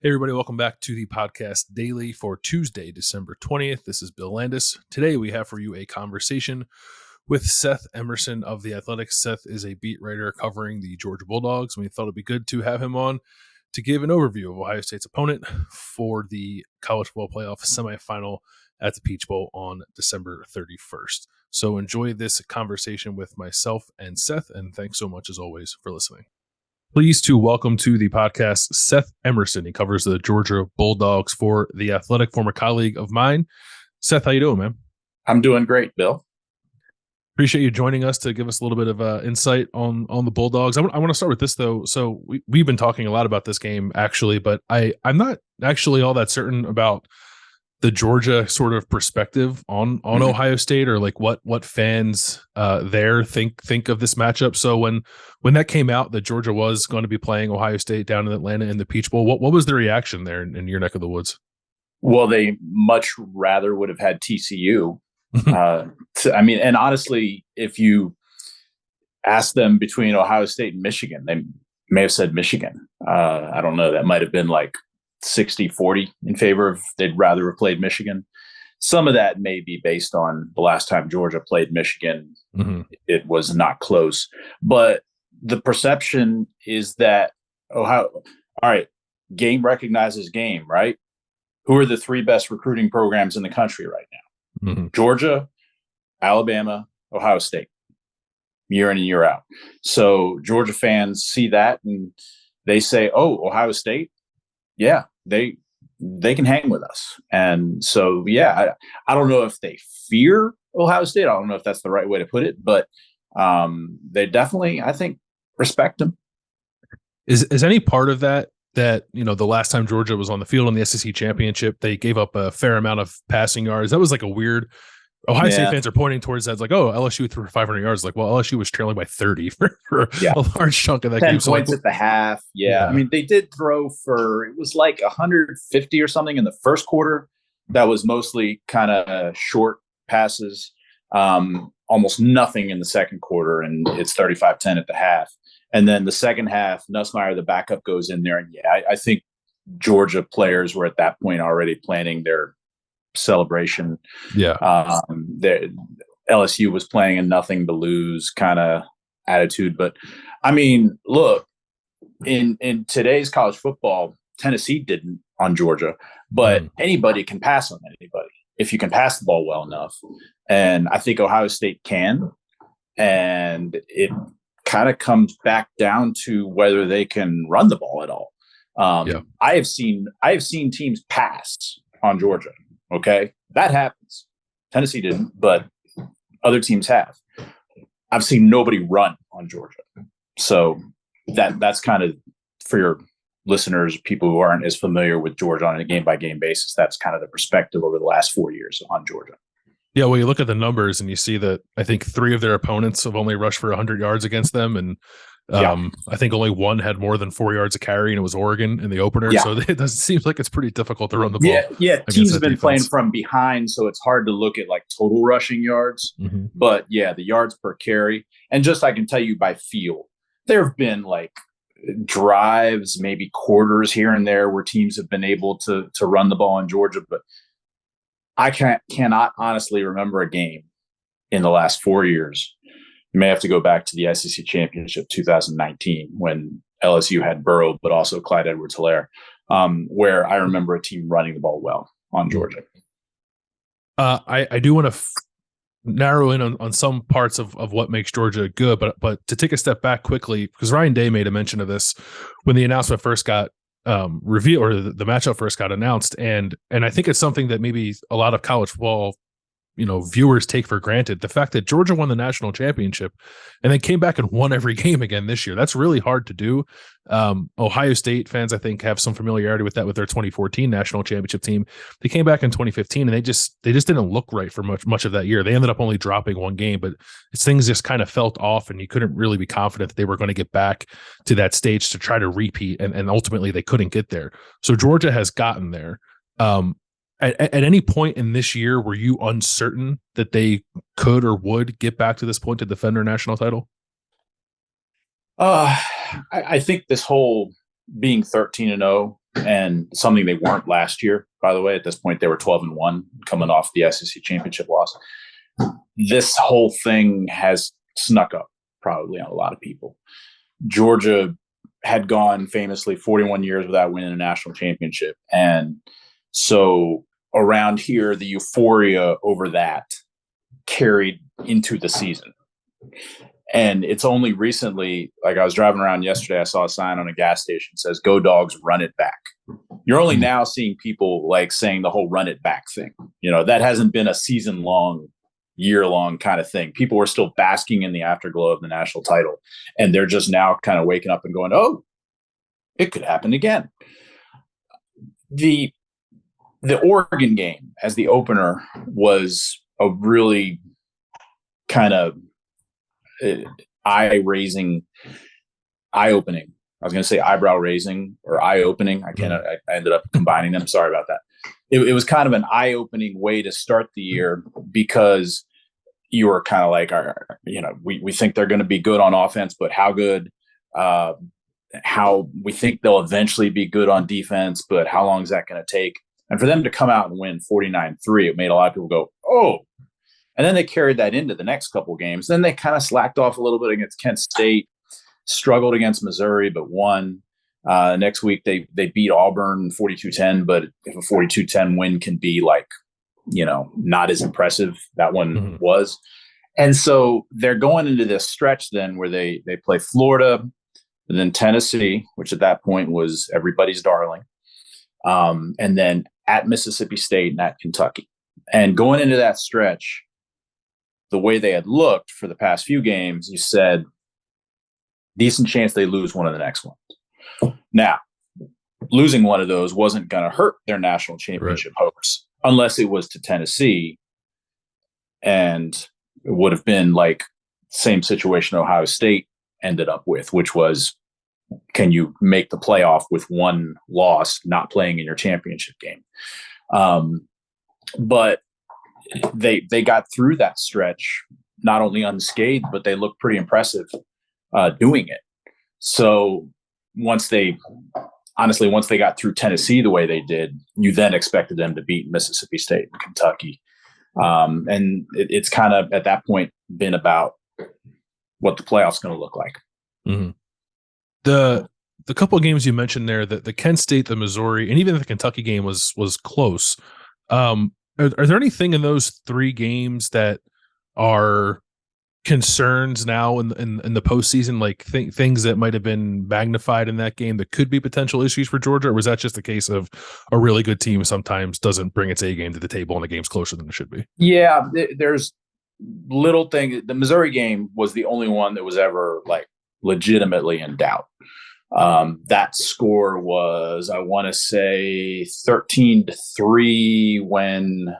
Hey, everybody, welcome back to the podcast daily for Tuesday, December 20th. This is Bill Landis. Today, we have for you a conversation with Seth Emerson of The Athletic. Seth is a beat writer covering the Georgia Bulldogs. We thought it'd be good to have him on to give an overview of Ohio State's opponent for the college football playoff semifinal at the Peach Bowl on December 31st. So enjoy this conversation with myself and Seth, and thanks so much, as always, for listening. Pleased to welcome to the podcast Seth Emerson. He covers the Georgia Bulldogs for The Athletic, former colleague of mine. Seth, how you doing, man? I'm doing great, Bill. Appreciate you joining us to give us a little bit of insight on the Bulldogs. I want to start with this, though. So we've been talking a lot about this game, actually, but I'm not actually all that certain about the Georgia sort of perspective on Ohio State, or like what fans there think of this matchup. So when that came out that Georgia was going to be playing Ohio State down in Atlanta in the Peach Bowl, what was the reaction there in your neck of the woods? Well, they much rather would have had TCU. And honestly, if you ask them between Ohio State and Michigan, they may have said Michigan. I don't know. That might have been like 60-40 in favor of they'd rather have played Michigan. Some of that may be based on the last time Georgia played Michigan. Mm-hmm. It was not close. But the perception is that all right, game recognizes game, right? Who are the three best recruiting programs in the country right now? Mm-hmm. Georgia, Alabama, Ohio State, year in and year out. So Georgia fans see that and they say, oh, Ohio State? Yeah, they can hang with us. And so, yeah, I don't know if they fear Ohio State. I don't know if that's the right way to put it, but they definitely, I think, respect them. Is any part of that, you know, the last time Georgia was on the field in the SEC championship, they gave up a fair amount of passing yards? That was like a weird. Ohio State fans are pointing towards that. It's like, oh, LSU threw 500 yards. Like, well, LSU was trailing by 30 for a large chunk of that 10 game. 10 points at the half. Yeah. I mean, they did throw for, it was like 150 or something in the first quarter. That was mostly kind of short passes, almost nothing in the second quarter. And it's 35-10 at the half. And then the second half, Nussmeier, the backup, goes in there. And I think Georgia players were at that point already planning their celebration. LSU was playing a nothing to lose kind of attitude. But I mean, look, in today's college football, Tennessee didn't on Georgia, but anybody can pass on anybody if you can pass the ball well enough. And I think Ohio State can. And it kind of comes back down to whether they can run the ball at all. I have seen teams pass on Georgia. Okay, that happens. Tennessee didn't, but other teams have. I've seen nobody run on Georgia. So that's kind of, for your listeners, people who aren't as familiar with Georgia on a game-by-game basis, that's kind of the perspective over the last 4 years on Georgia. Yeah, well, you look at the numbers and you see that I think 3 of their opponents have only rushed for 100 yards against them, and I think only one had more than 4 yards of carry, and it was Oregon in the opener. Yeah. So it seems like it's pretty difficult to run the ball. Yeah. Teams have been playing from behind, so it's hard to look at like total rushing yards. Mm-hmm. But yeah, the yards per carry, and just I can tell you by feel, there have been like drives, maybe quarters here and there where teams have been able to run the ball in Georgia, but I cannot honestly remember a game in the last 4 years. You may have to go back to the SEC Championship 2019 when LSU had Burrow, but also Clyde Edwards-Helaire, where I remember a team running the ball well on Georgia. I do want to narrow in on some parts of what makes Georgia good, but to take a step back quickly, because Ryan Day made a mention of this when the announcement first got revealed, or the matchup first got announced, and I think it's something that maybe a lot of college football viewers take for granted. The fact that Georgia won the national championship and then came back and won every game again this year. That's really hard to do. Ohio State fans, I think, have some familiarity with that with their 2014 national championship team. They came back in 2015 and they just didn't look right for much of that year. They ended up only dropping one game, but things just kind of felt off and you couldn't really be confident that they were going to get back to that stage to try to repeat. And ultimately they couldn't get there. So Georgia has gotten there. At any point in this year, were you uncertain that they could or would get back to this point to defend their national title? I think this whole being 13-0 and something they weren't last year, by the way. At this point, they were 12-1 coming off the SEC championship loss. This whole thing has snuck up probably on a lot of people. Georgia had gone famously 41 years without winning a national championship. And so around here, the euphoria over that carried into the season. And it's only recently, like I was driving around yesterday, I saw a sign on a gas station that says, "Go Dogs, run it back." You're only now seeing people like saying the whole run it back thing. You know, that hasn't been a season long, year long kind of thing. People are still basking in the afterglow of the national title. And they're just now kind of waking up and going, oh, it could happen again. The Oregon game as the opener was a really kind of eye-opening. I was going to say eyebrow-raising or eye-opening. I ended up combining them. Sorry about that. It was kind of an eye-opening way to start the year because you were kind of like, we think they're going to be good on offense, but how good? How we think they'll eventually be good on defense, but how long is that going to take? And for them to come out and win 49-3, it made a lot of people go, oh. And then they carried that into the next couple of games. Then they kind of slacked off a little bit against Kent State, struggled against Missouri, but won. Next week, they beat Auburn 42-10, but if a 42-10 win can be like, not as impressive, that one was. And so they're going into this stretch then where they play Florida and then Tennessee, which at that point was everybody's darling. And then at Mississippi State and at Kentucky. And going into that stretch, the way they had looked for the past few games, you said, decent chance they lose one of the next ones. Now, losing one of those wasn't going to hurt their national championship hopes unless it was to Tennessee. And it would have been like same situation Ohio State ended up with, which was, can you make the playoff with one loss, not playing in your championship game? But they got through that stretch, not only unscathed, but they looked pretty impressive doing it. So once they got through Tennessee the way they did, you then expected them to beat Mississippi State and Kentucky. And it's kind of at that point been about what the playoff's going to look like. Mm-hmm. The couple of games you mentioned there, the Kent State, the Missouri, and even the Kentucky game was close. Are there anything in those three games that are concerns now in the postseason, like things that might have been magnified in that game that could be potential issues for Georgia? Or was that just a case of a really good team sometimes doesn't bring its A game to the table and the game's closer than it should be? Yeah, there's little things. The Missouri game was the only one that was ever like legitimately in doubt. That score was, I want to say 13-3 when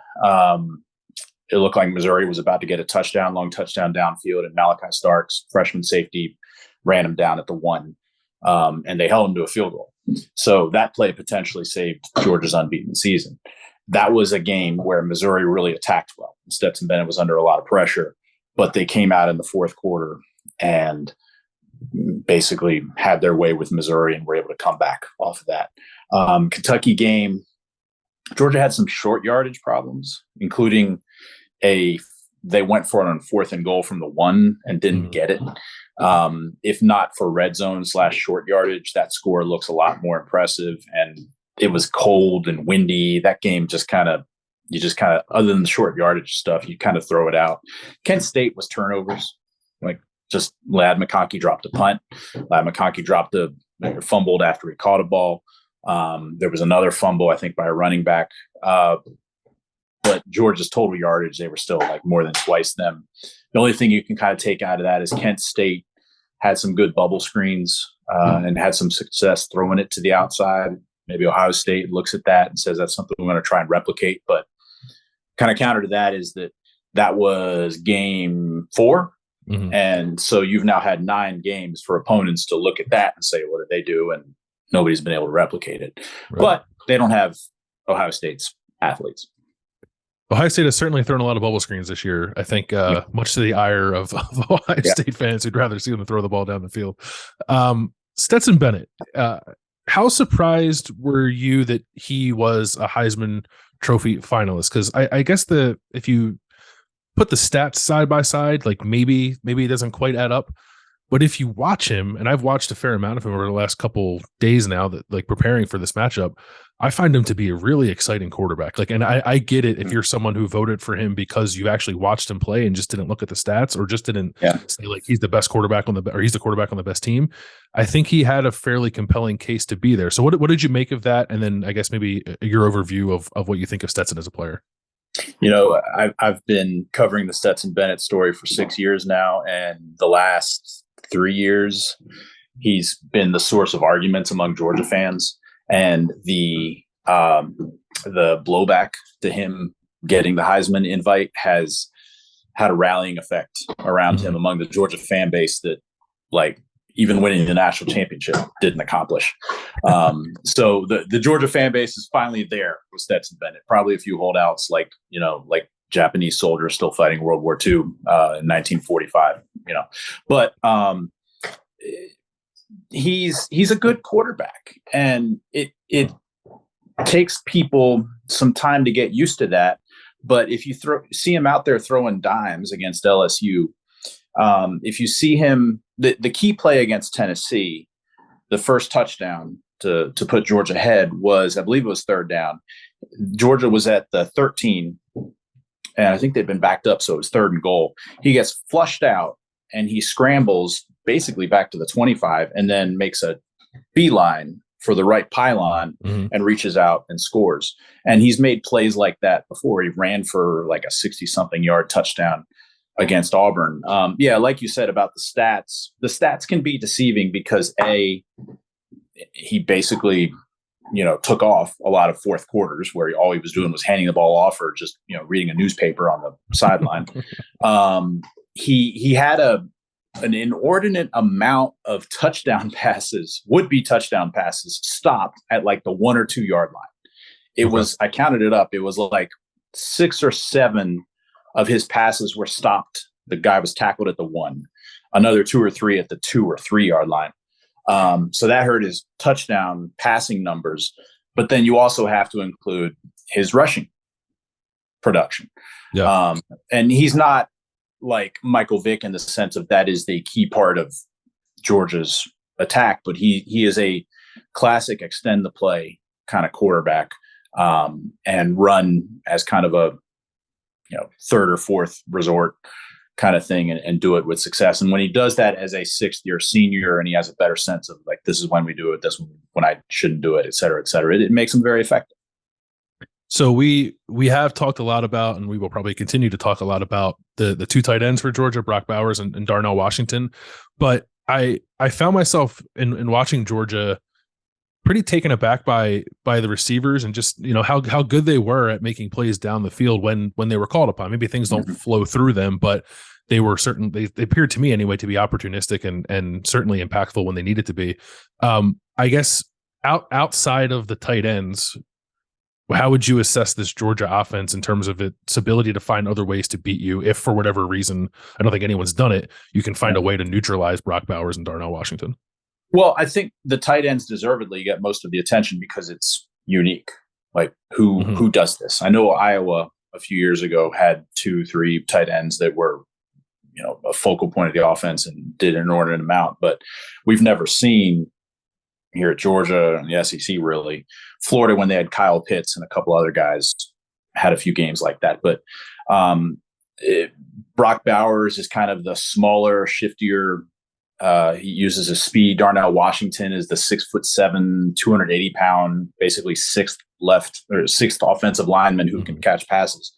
it looked like Missouri was about to get a long touchdown downfield, and Malachi Starks, freshman safety, ran him down at the 1, and they held him to a field goal. So that play potentially saved Georgia's unbeaten season. That was a game where Missouri really attacked well. Stetson Bennett was under a lot of pressure, but they came out in the fourth quarter and basically had their way with Missouri and were able to come back off of that. Kentucky game, Georgia had some short yardage problems, including they went for it on 4th and goal from the 1 and didn't get it. If not for red zone / short yardage, that score looks a lot more impressive. And it was cold and windy. That game you just kind of, other than the short yardage stuff, you kind of throw it out. Kent State was turnovers. Like, just Ladd McConkey dropped a punt. Ladd McConkey fumbled after he caught a ball. There was another fumble, I think, by a running back. But Georgia's total yardage, they were still like more than twice them. The only thing you can kind of take out of that is Kent State had some good bubble screens and had some success throwing it to the outside. Maybe Ohio State looks at that and says that's something we're going to try and replicate. But kind of counter to that is that was game 4. Mm-hmm. And so you've now had 9 games for opponents to look at that and say, what did they do? And nobody's been able to replicate it. Right. But they don't have Ohio State's athletes. Ohio State has certainly thrown a lot of bubble screens this year. I think much to the ire of Ohio State fans who'd rather see them throw the ball down the field. Stetson Bennett, how surprised were you that he was a Heisman Trophy finalist? Because I guess if you put the stats side by side, like maybe it doesn't quite add up. But if you watch him, and I've watched a fair amount of him over the last couple days now, that like preparing for this matchup, I find him to be a really exciting quarterback. Like, and I get it if you're someone who voted for him because you actually watched him play and just didn't look at the stats or just didn't say like he's the best quarterback or he's the quarterback on the best team. I think he had a fairly compelling case to be there. So what did you make of that? And then I guess maybe your overview of what you think of Stetson as a player. I've been covering the Stetson Bennett story for 6 years now, and the last 3 years, he's been the source of arguments among Georgia fans, and the blowback to him getting the Heisman invite has had a rallying effect around him among the Georgia fan base that, like, even winning the national championship didn't accomplish. So the Georgia fan base is finally there with Stetson Bennett. Probably a few holdouts, like Japanese soldiers still fighting World War II in 1945. But he's a good quarterback, and it takes people some time to get used to that. But if you see him out there throwing dimes against LSU, if you see him, the key play against Tennessee, the first touchdown to put Georgia ahead was, I believe it was third down. Georgia was at the 13, and I think they'd been backed up, so it was 3rd and goal. He gets flushed out, and he scrambles basically back to the 25 and then makes a beeline for the right pylon and reaches out and scores. And he's made plays like that before. He ran for like a 60-something yard touchdown against Auburn. Like you said about the stats can be deceiving because he basically, took off a lot of fourth quarters where all he was doing was handing the ball off or just, reading a newspaper on the sideline. He had an inordinate amount of would-be touchdown passes stopped at like the 1 or 2 yard line. It was, I counted it up. It was like 6 or 7 of his passes were stopped. The guy was tackled at the 1, another 2 or 3 at the 2 or 3 yard line. So that hurt his touchdown passing numbers. But then you also have to include his rushing production. Yeah. And he's not like Michael Vick in the sense of that is the key part of Georgia's attack, but he is a classic extend the play kind of quarterback, and run as kind of a third or fourth resort kind of thing and do it with success. And when he does that as a 6th-year senior and he has a better sense of like, this is when we do it, this when I shouldn't do it, et cetera, it makes him very effective. So we have talked a lot about, and we will probably continue to talk a lot about the 2 tight ends for Georgia, Brock Bowers and Darnell Washington. But I found myself in watching Georgia pretty taken aback by the receivers and just, how good they were at making plays down the field when they were called upon. Maybe things don't flow through them, but they were they appeared to me anyway to be opportunistic and certainly impactful when they needed to be. I guess outside of the tight ends, how would you assess this Georgia offense in terms of its ability to find other ways to beat you? If for whatever reason, I don't think anyone's done it, you can find a way to neutralize Brock Bowers and Darnell Washington. Well, I think the tight ends deservedly get most of the attention because it's unique. Like who does this? I know Iowa a few years ago had 2-3 tight ends that were, a focal point of the offense and did an inordinate amount, but we've never seen here at Georgia and the SEC, really. Florida, when they had Kyle Pitts and a couple other guys, had a few games like that. But Brock Bowers is kind of the smaller, shiftier. He uses his speed. Darnell Washington is the 6'7", 280-pound, basically sixth offensive lineman who can catch passes.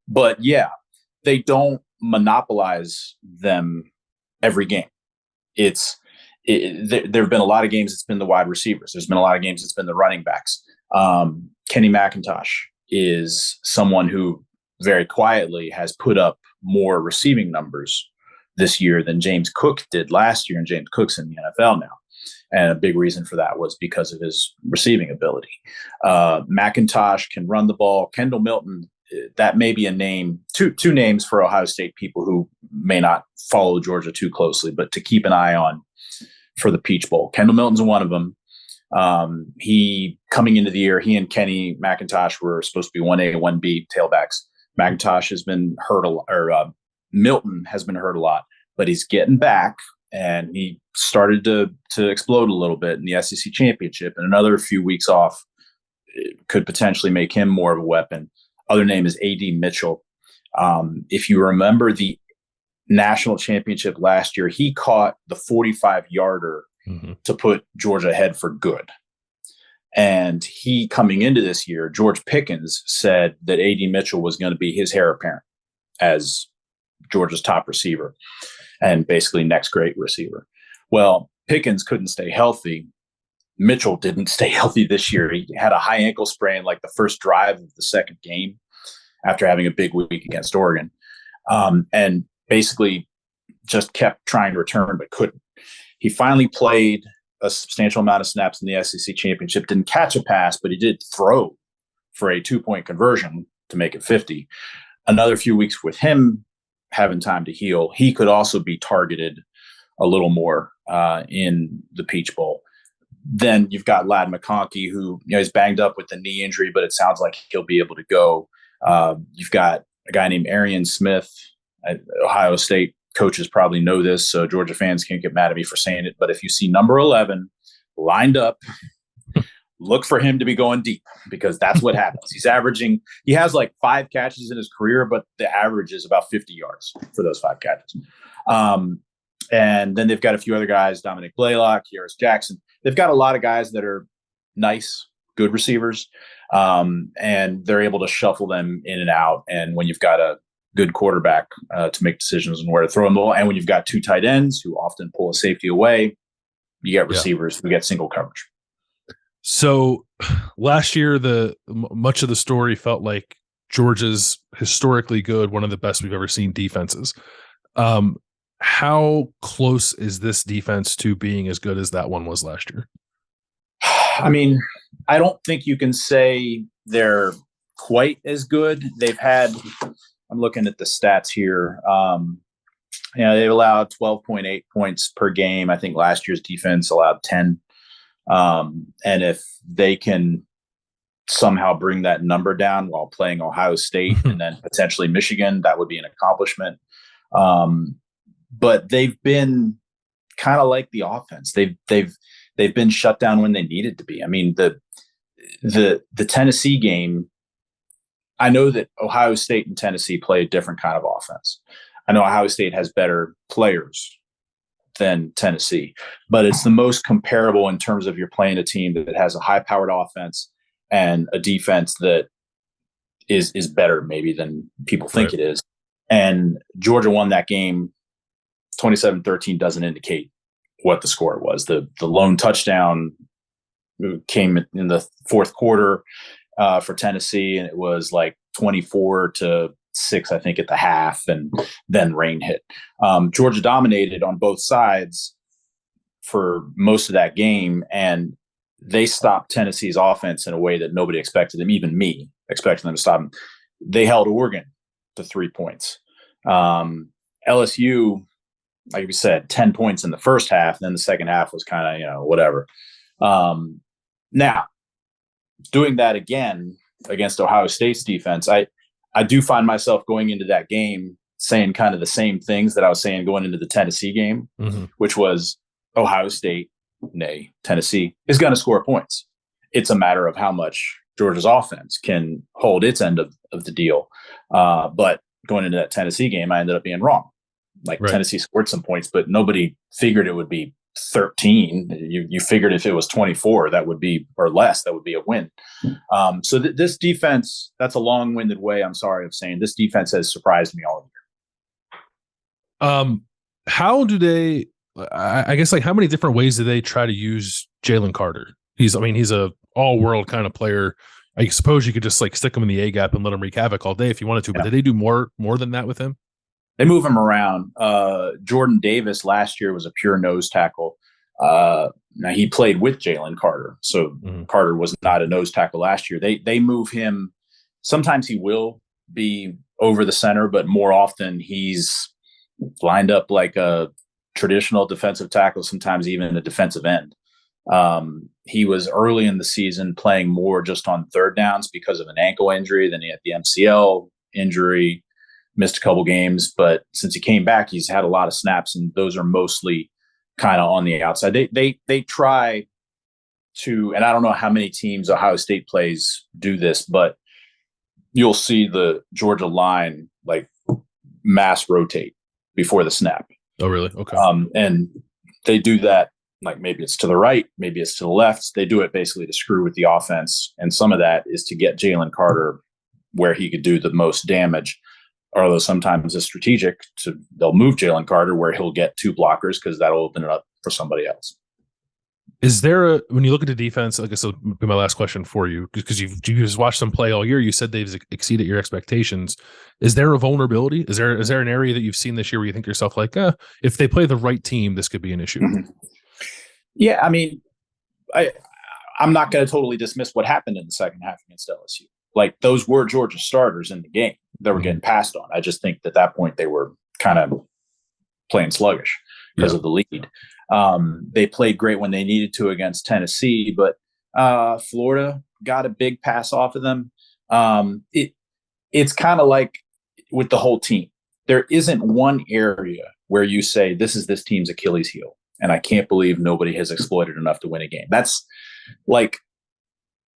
But yeah, they don't monopolize them every game. There have been a lot of games it's been the wide receivers. There's been a lot of games it's been the running backs. Kenny McIntosh is someone who very quietly has put up more receiving numbers this year than James Cook did last year, and James Cook's in the NFL now. And a big reason for that was because of his receiving ability. McIntosh can run the ball. Kendall Milton, that may be a name, two names for Ohio State people who may not follow Georgia too closely, but to keep an eye on for the Peach Bowl. Kendall Milton's one of them. He coming into the year, he and Kenny McIntosh were supposed to be 1A, 1B tailbacks. McIntosh has been hurt a lot, or Milton has been hurt a lot, but he's getting back, and he started to explode a little bit in the SEC championship. And another few weeks off could potentially make him more of a weapon. Other name is A.D. Mitchell. If you remember the national championship last year, he caught the 45-yarder to put Georgia ahead for good. And he, coming into this year, George Pickens said that A.D. Mitchell was going to be his heir apparent as Georgia's top receiver and basically next great receiver. Well, Pickens couldn't stay healthy. Mitchell didn't stay healthy this year. He had a high ankle sprain like the first drive of the second game after having a big week against Oregon. And basically just kept trying to return but couldn't. He finally played a substantial amount of snaps in the SEC championship, didn't catch a pass, but he did throw for a 2-point conversion to make it 50. Another few weeks with him having time to heal, he could also be targeted a little more in the Peach Bowl. Then you've got Ladd McConkey, who is banged up with the knee injury, but it sounds like he'll be able to go. You've got a guy named Arian Smith at Ohio State. Coaches probably know this, so Georgia fans can't get mad at me for saying it. But if you see number 11 lined up, look for him to be going deep, because that's what happens. He has like 5 catches in his career, but the average is about 50 yards for those 5 catches. And then they've got a few other guys, Dominic Blaylock, Harris Jackson. They've got a lot of guys that are nice, good receivers, and they're able to shuffle them in and out. And when you've got a good quarterback to make decisions on where to throw them the ball, and when you've got 2 tight ends who often pull a safety away, you get receivers who get single coverage. So last year, much of the story felt like Georgia's historically good, one of the best we've ever seen defenses. How close is this defense to being as good as that one was last year? I mean, I don't think you can say they're quite as good. They've had, I'm looking at the stats here. They've allowed 12.8 points per game. I think last year's defense allowed 10. And if they can somehow bring that number down while playing Ohio State and then potentially Michigan, that would be an accomplishment. But they've been kind of like the offense. They've been shut down when they needed to be. I mean, the Tennessee game, I know that Ohio State and Tennessee play a different kind of offense. I know Ohio State has better players than Tennessee, but it's the most comparable in terms of you're playing a team that has a high-powered offense and a defense that is better maybe than people think it is. And Georgia won that game 27-13. Doesn't indicate what the score was. The lone touchdown came in the fourth quarter for Tennessee, and it was like 24-6, I think, at the half, and then rain hit. Georgia dominated on both sides for most of that game, and they stopped Tennessee's offense in a way that nobody expected them, even me expecting them to stop them. They held Oregon to 3 points. LSU, like we said, 10 points in the first half, and then the second half was kind of, whatever. Now, doing that again against Ohio State's defense, I do find myself going into that game saying kind of the same things that I was saying going into the Tennessee game, which was Ohio State, nay, Tennessee, is going to score points. It's a matter of how much Georgia's offense can hold its end of the deal. But going into that Tennessee game, I ended up being wrong. Tennessee scored some points, but nobody figured it would be 13. You figured if it was 24, that would be, or less, that would be a win. So this defense, that's a long-winded way, I'm sorry, of saying this defense has surprised me all year. How do they, I guess, how many different ways do they try to use Jalen Carter? He's a all-world kind of player. I suppose you could just stick him in the A gap and let him wreak havoc all day if you wanted to, but did they do more than that with him? They move him around. Jordan Davis last year was a pure nose tackle. Now he played with Jalen Carter, so Carter was not a nose tackle last year. They move him. Sometimes he will be over the center, but more often he's lined up like a traditional defensive tackle, sometimes even a defensive end. He was early in the season playing more just on third downs because of an ankle injury. Then he had the MCL injury, missed a couple games. But since he came back, he's had a lot of snaps, and those are mostly kind of on the outside. They try to, and I don't know how many teams Ohio State plays do this, but you'll see the Georgia line like mass rotate before the snap. Oh, really? Okay. And they do that, like maybe it's to the right, maybe it's to the left. They do it basically to screw with the offense. And some of that is to get Jalen Carter where he could do the most damage. Although sometimes it's strategic they'll move Jalen Carter where he'll get two blockers because that'll open it up for somebody else. Is there when you look at the defense, I guess this will be my last question for you, because you just watched them play all year. You said they've exceeded your expectations. Is there a vulnerability? Is there an area that you've seen this year where you think to yourself, like, if they play the right team, this could be an issue? Mm-hmm. Yeah, I mean, I'm not going to totally dismiss what happened in the second half against LSU. Like, those were Georgia starters in the game that were getting passed on. I just think at that point they were kind of playing sluggish because of the lead. They played great when they needed to against Tennessee, but Florida got a big pass off of them. It's kind of like with the whole team. There isn't one area where you say this is this team's Achilles heel, and I can't believe nobody has exploited enough to win a game. That's like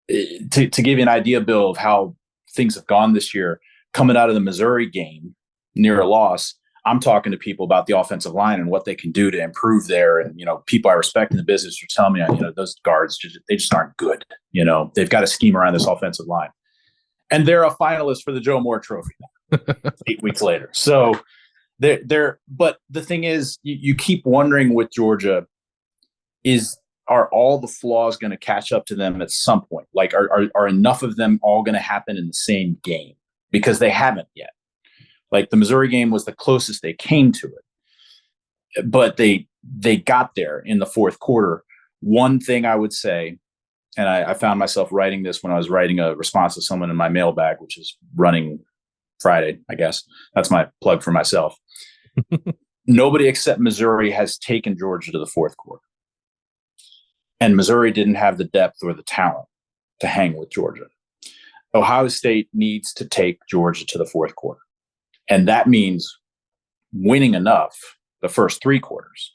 to give you an idea, Bill, of how things have gone this year. Coming out of the Missouri game, near a loss, I'm talking to people about the offensive line and what they can do to improve there. And, people I respect in the business are telling me, those guards, they just aren't good. They've got a scheme around this offensive line. And they're a finalist for the Joe Moore Trophy 8 weeks later. So but the thing is, you keep wondering with Georgia, are all the flaws going to catch up to them at some point? Like, are enough of them all going to happen in the same game? Because they haven't yet. Like, the Missouri game was the closest they came to it, but they got there in the fourth quarter. One thing I would say, and I found myself writing this when I was writing a response to someone in my mailbag, which is running Friday, I guess. That's my plug for myself. Nobody except Missouri has taken Georgia to the fourth quarter. And Missouri didn't have the depth or the talent to hang with Georgia. Ohio State needs to take Georgia to the fourth quarter. And that means winning enough the first three quarters.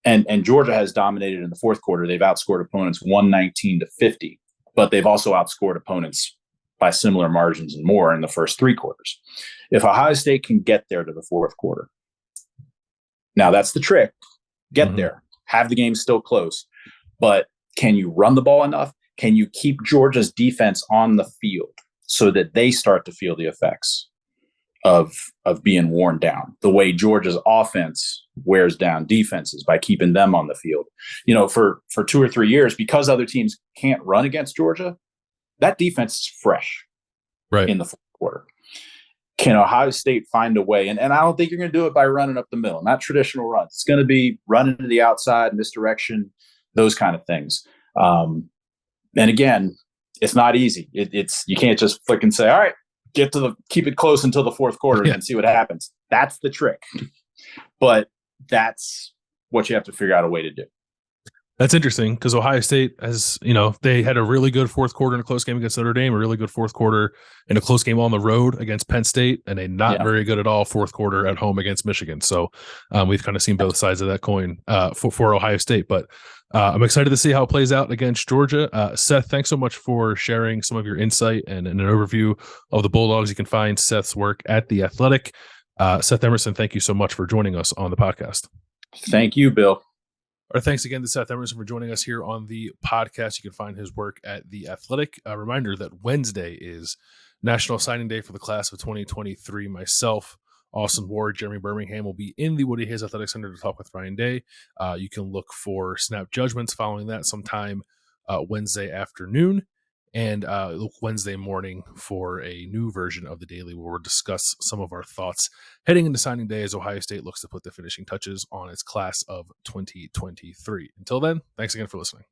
And Georgia has dominated in the fourth quarter. They've outscored opponents 119-50, but they've also outscored opponents by similar margins and more in the first three quarters. If Ohio State can get there to the fourth quarter, now that's the trick. Get there. Have the game still close. But can you run the ball enough? Can you keep Georgia's defense on the field so that they start to feel the effects of being worn down, the way Georgia's offense wears down defenses by keeping them on the field? For 2 or 3 years, because other teams can't run against Georgia, that defense is fresh in the fourth quarter. Can Ohio State find a way? And I don't think you're going to do it by running up the middle, not traditional runs. It's going to be running to the outside, misdirection, those kind of things. And again, it's not easy. It's you can't just flick and say, all right, keep it close until the fourth quarter and see what happens. That's the trick. But that's what you have to figure out a way to do. That's interesting, because Ohio State has, they had a really good fourth quarter in a close game against Notre Dame, a really good fourth quarter in a close game on the road against Penn State, and a not very good at all fourth quarter at home against Michigan. So we've kind of seen both sides of that coin for Ohio State. But I'm excited to see how it plays out against Georgia. Seth, thanks so much for sharing some of your insight and an overview of the Bulldogs. You can find Seth's work at The Athletic. Seth Emerson, thank you so much for joining us on the podcast. Thank you, Bill. Our thanks again to Seth Emerson for joining us here on the podcast. You can find his work at The Athletic. A reminder that Wednesday is National Signing Day for the class of 2023. Myself, Austin Ward, Jeremy Birmingham will be in the Woody Hayes Athletic Center to talk with Ryan Day. You can look for snap judgments following that sometime Wednesday afternoon, and look Wednesday morning for a new version of the Daily where we'll discuss some of our thoughts heading into signing day as Ohio State looks to put the finishing touches on its class of 2023. Until then, thanks again for listening.